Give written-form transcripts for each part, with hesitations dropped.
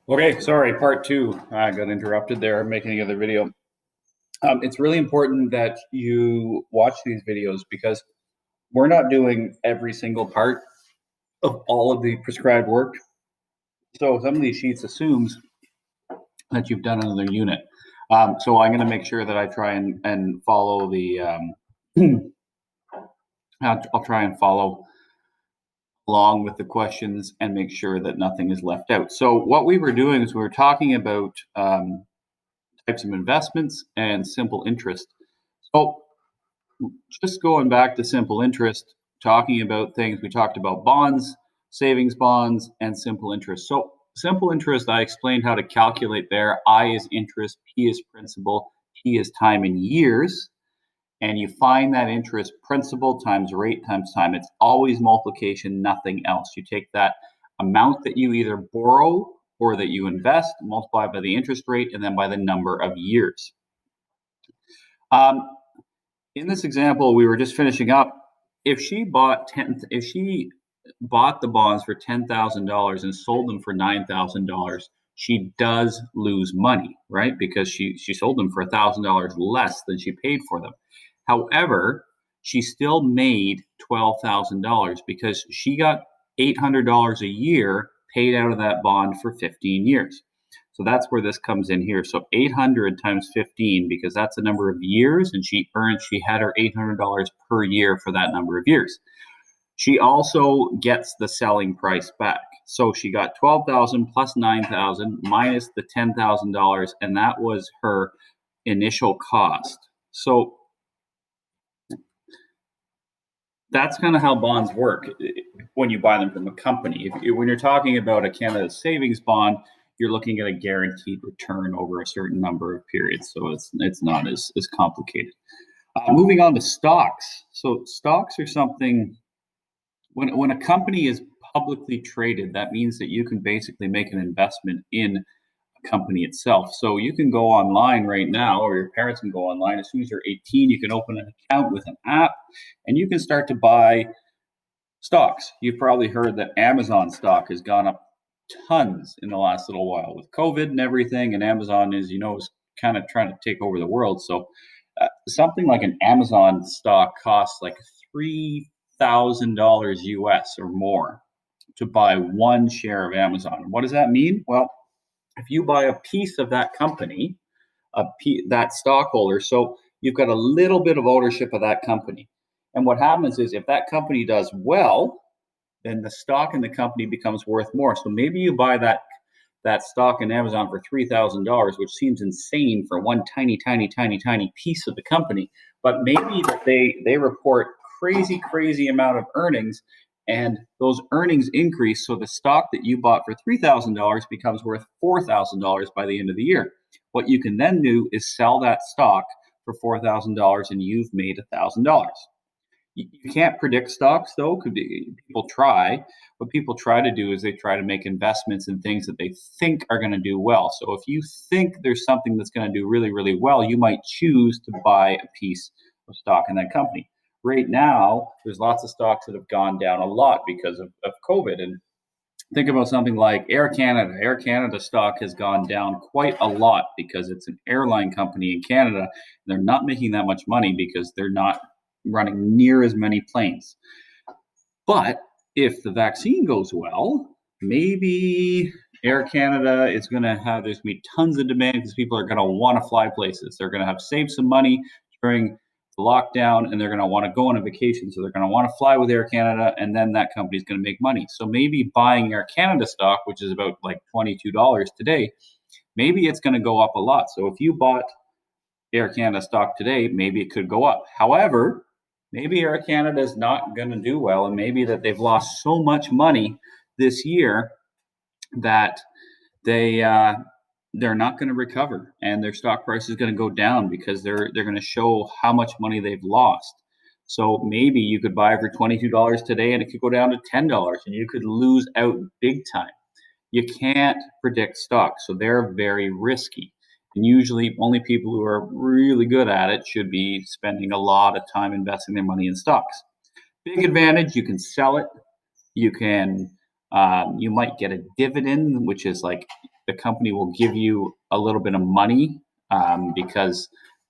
Okay, sorry, part two. I got interrupted there. I'm making another video. It's really important that you watch these videos because we're not doing every single part of all of the prescribed work. So some of these sheets assumes that you've done another unit. So I'm going to make sure that I try and follow the. I'll try and follow along with the questions and make sure that nothing is left out. So what we were doing is we were talking about types of investments and simple interest. So just going back to simple interest, talking about things, we talked about bonds, savings bonds, and simple interest. So simple interest, I explained how to calculate there. I is interest, P is principal, T is time in years. And you find that interest principal times rate times time. It's always multiplication, nothing else. You take that amount that you either borrow or that you invest, multiply by the interest rate, and then by the number of years. In this example, we were just finishing up. If she bought the bonds for $10,000 and sold them for $9,000, she does lose money, right? Because she sold them for $1,000 less than she paid for them. However, she still made $12,000 because she got $800 a year paid out of that bond for 15 years. So that's where this comes in here. So 800 times 15, because that's the number of years, and she had her $800 per year for that number of years. She also gets the selling price back. So she got 12,000 plus 9,000 minus the $10,000, and that was her initial cost. So that's kind of how bonds work when you buy them from a company. When you're talking about a Canada savings bond, you're looking at a guaranteed return over a certain number of periods. So it's not as complicated. Moving on to stocks. So stocks are something, when a company is publicly traded, that means that you can basically make an investment in a company itself. So you can go online right now, or your parents can go online. As soon as you're 18, you can open an account with an app and you can start to buy stocks. You've probably heard that Amazon stock has gone up tons in the last little while with COVID and everything. And Amazon is kind of trying to take over the world. So something like an Amazon stock costs like $3,000 US or more to buy one share of Amazon. What does that mean? Well, if you buy a piece of that company, that stockholder, so you've got a little bit of ownership of that company. And what happens is if that company does well, then the stock in the company becomes worth more. So maybe you buy that stock in Amazon for $3,000, which seems insane for one tiny piece of the company. But maybe that they report crazy amount of earnings, and those earnings increase. So the stock that you bought for $3,000 becomes worth $4,000 by the end of the year. What you can then do is sell that stock for $4,000, and you've made $1,000. You can't predict stocks, though. People try. What people try to do is they try to make investments in things that they think are going to do well. So if you think there's something that's going to do really well, you might choose to buy a piece of stock in that company. Right now, there's lots of stocks that have gone down a lot because of COVID. And think about something like Air Canada. Air Canada stock has gone down quite a lot because it's an airline company in Canada. They're not making that much money because they're not running near as many planes. But if the vaccine goes well, maybe Air Canada is going to have, there's going to be tons of demand because people are going to want to fly places. They're going to have saved some money during the lockdown, and they're going to want to go on a vacation. So they're going to want to fly with Air Canada, and then that company is going to make money. So maybe buying Air Canada stock, which is about like $22 today, maybe it's going to go up a lot. So if you bought Air Canada stock today, maybe it could go up. However, maybe Air Canada is not going to do well, and maybe that they've lost so much money this year that they're not going to recover, and their stock price is going to go down because they're going to show how much money they've lost. So maybe you could buy for $22 today, and it could go down to $10, and you could lose out big time. You can't predict stocks, so they're very risky. And usually only people who are really good at it should be spending a lot of time investing their money in stocks. Big advantage, you can sell it. You might get a dividend, which is like the company will give you a little bit of money because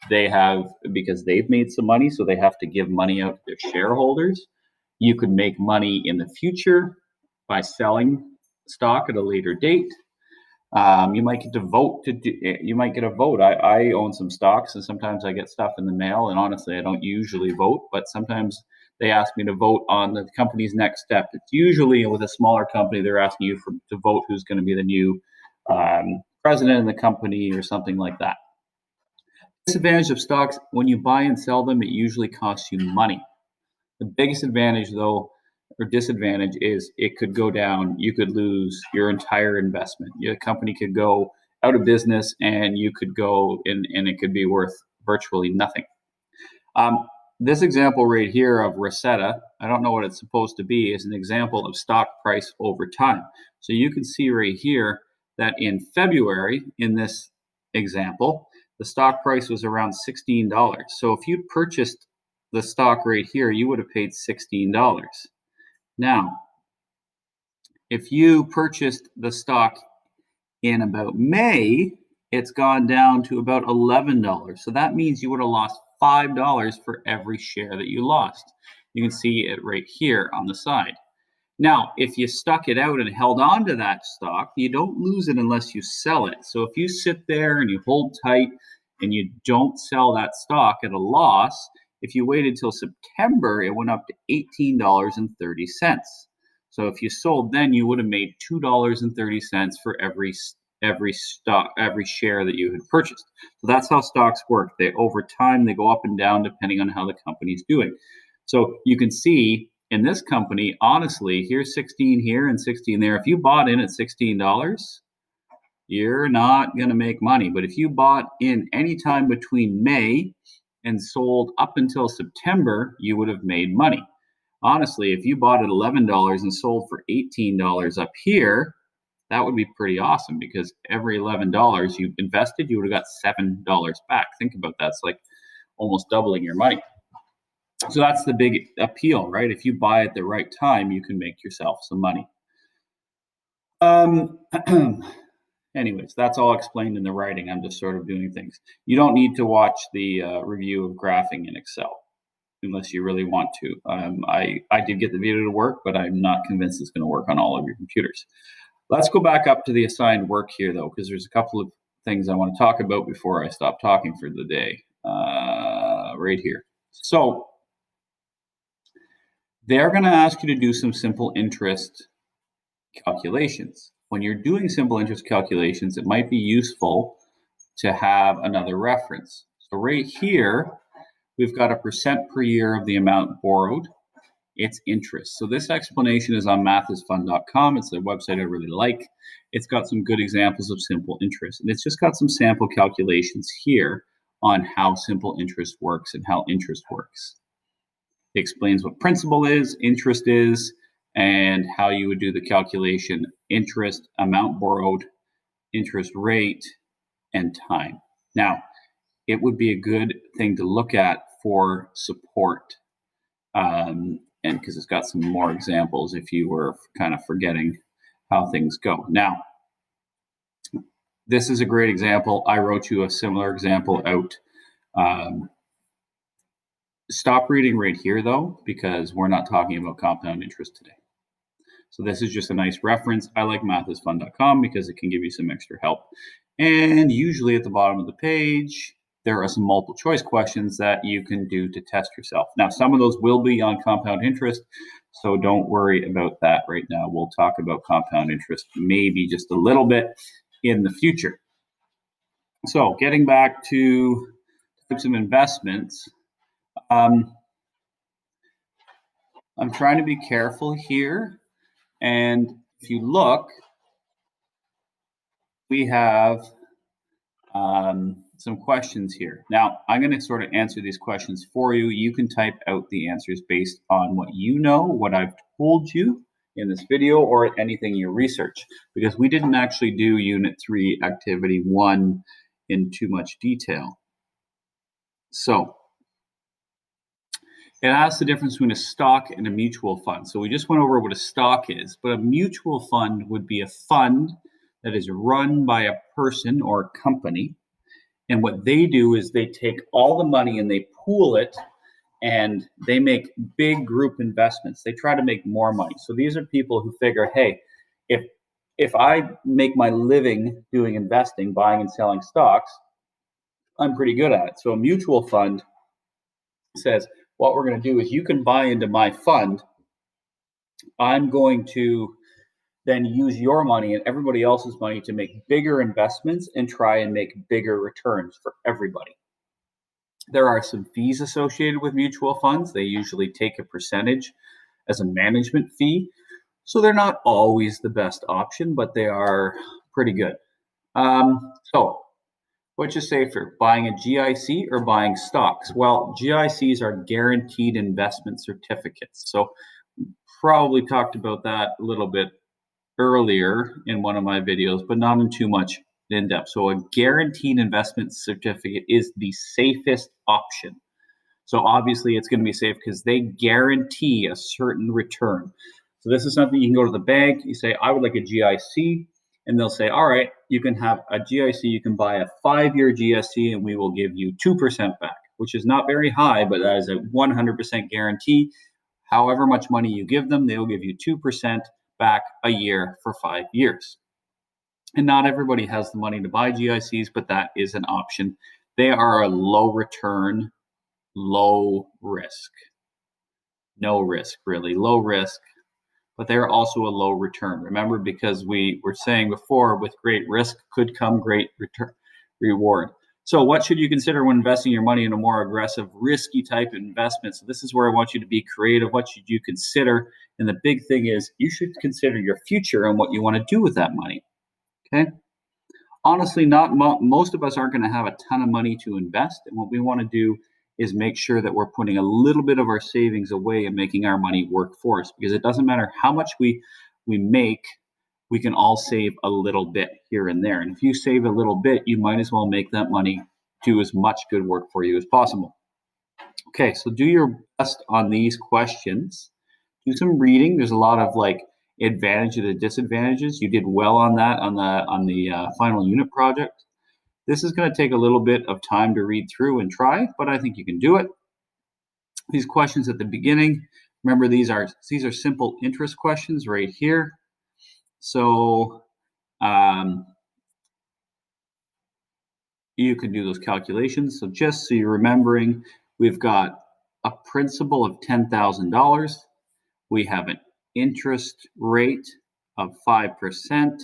they've made some money, so they have to give money out to their shareholders. You could make money in the future by selling stock at a later date. You might get to vote you might get a vote. I own some stocks, and sometimes I get stuff in the mail, and honestly I don't usually vote, but sometimes they ask me to vote on the company's next step. It's usually with a smaller company, they're asking you to vote who's going to be the new president of the company or something like that. Disadvantage of stocks: when you buy and sell them, it usually costs you money. The biggest advantage, though, or disadvantage, is it could go down. You could lose your entire investment. Your company could go out of business, and you could go and it could be worth virtually nothing. This example right here of Rosetta, I don't know what it's supposed to be, is an example of stock price over time. So you can see right here that in February, in this example, the stock price was around $16. So if you purchased the stock right here, you would have paid $16. Now, if you purchased the stock in about May, it's gone down to about $11. So that means you would have lost $5 for every share that you lost. You can see it right here on the side. Now, if you stuck it out and held on to that stock, you don't lose it unless you sell it. So if you sit there and you hold tight and you don't sell that stock at a loss, if you waited till September, it went up to $18.30. So if you sold then, you would have made $2.30 for every share that you had purchased. So that's how stocks work. Over time, they go up and down depending on how the company's doing. So you can see in this company, honestly, here's 16 here and 16 there. If you bought in at $16, you're not going to make money. But if you bought in any time between May and sold up until September, you would have made money. Honestly, if you bought at $11 and sold for $18 up here, that would be pretty awesome, because every $11 you invested, you would have got $7 back. Think about that. It's like almost doubling your money. So that's the big appeal, right? If you buy at the right time, you can make yourself some money. Anyways, that's all explained in the writing. I'm just sort of doing things. You don't need to watch the review of graphing in Excel unless you really want to. I did get the video to work, but I'm not convinced it's going to work on all of your computers. Let's go back up to the assigned work here, though, because there's a couple of things I want to talk about before I stop talking for the day. Right here. So they're going to ask you to do some simple interest calculations. When you're doing simple interest calculations, it might be useful to have another reference. So right here, we've got a percent per year of the amount borrowed. It's interest. So this explanation is on mathisfund.com. It's a website I really like. It's got some good examples of simple interest. And it's just got some sample calculations here on how simple interest works and how interest works. It explains what principal is, interest is, and how you would do the calculation: interest, amount borrowed, interest rate, and time. Now, it would be a good thing to look at for support. And because it's got some more examples if you were kind of forgetting how things go. Now, this is a great example. I wrote you a similar example out. Stop reading right here, though, because we're not talking about compound interest today. So this is just a nice reference. I like mathisfund.com because it can give you some extra help. And usually at the bottom of the page, there are some multiple choice questions that you can do to test yourself. Now, some of those will be on compound interest, so don't worry about that right now. We'll talk about compound interest maybe just a little bit in the future. So getting back to types of investments, I'm trying to be careful here. And if you look, we have some questions here. Now, I'm going to sort of answer these questions for you. You can type out the answers based on what you know, what I've told you in this video, or anything you research, because we didn't actually do Unit 3, Activity 1 in too much detail. So it asks the difference between a stock and a mutual fund. So we just went over what a stock is, but a mutual fund would be a fund that is run by a person or company. And what they do is they take all the money and they pool it and they make big group investments. They try to make more money. So these are people who figure, hey, if if I make my living doing investing, buying and selling stocks, I'm pretty good at it. So a mutual fund says, what we're going to do is you can buy into my fund. I'm going to then use your money and everybody else's money to make bigger investments and try and make bigger returns for everybody. There are some fees associated with mutual funds. They usually take a percentage as a management fee. So they're not always the best option, but they are pretty good. So what's your safer, buying a GIC or buying stocks? Well, GICs are guaranteed investment certificates. So probably talked about that a little bit earlier in one of my videos, but not in too much in depth. So a guaranteed investment certificate is the safest option. So obviously it's going to be safe because they guarantee a certain return. So this is something you can go to the bank, you say, I would like a GIC, and they'll say, all right, you can have a GIC, you can buy a 5-year GIC and we will give you 2% back, which is not very high, but that is a 100% guarantee. However much money you give them, they will give you 2% back a year for 5 years. And not everybody has the money to buy GICs, but that is an option. They are a low return, low risk. No risk, really. Low risk, but they're also a low return. Remember, because we were saying before, with great risk could come great reward. So what should you consider when investing your money in a more aggressive, risky type of investment? So this is where I want you to be creative. What should you consider? And the big thing is you should consider your future and what you want to do with that money. Okay. Honestly, not most of us aren't going to have a ton of money to invest. And what we want to do is make sure that we're putting a little bit of our savings away and making our money work for us, because it doesn't matter how much we make, we can all save a little bit here and there. And if you save a little bit, you might as well make that money do as much good work for you as possible. Okay, so do your best on these questions. Do some reading. There's a lot of advantages and disadvantages. You did well on that on the final unit project. This is going to take a little bit of time to read through and try, but I think you can do it. These questions at the beginning, remember these are simple interest questions right here. So you can do those calculations. So just so you're remembering, we've got a principal of $10,000. We have an interest rate of 5%,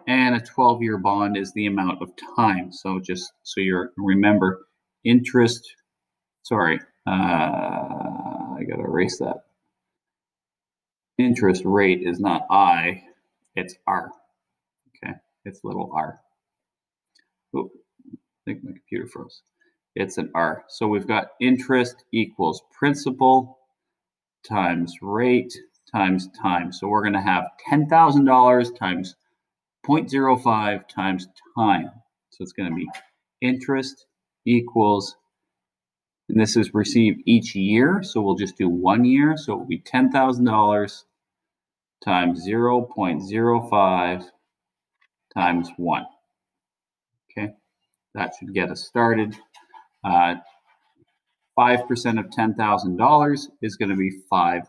and a 12-year bond is the amount of time. So just so you remember, interest, sorry, I got to erase that. Interest rate is not I, it's R. Okay, it's little r. Oh, I think my computer froze. It's an R. So we've got interest equals principal times rate times time. So we're going to have $10,000 times 0.05 times time. So it's going to be interest equals, and this is received each year. So we'll just do 1 year. So it will be $10,000 times 0.05 times 1. Okay, that should get us started. 5% of $10,000 is going to be $500.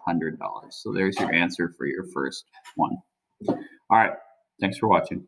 So there's your answer for your first one. All right, thanks for watching.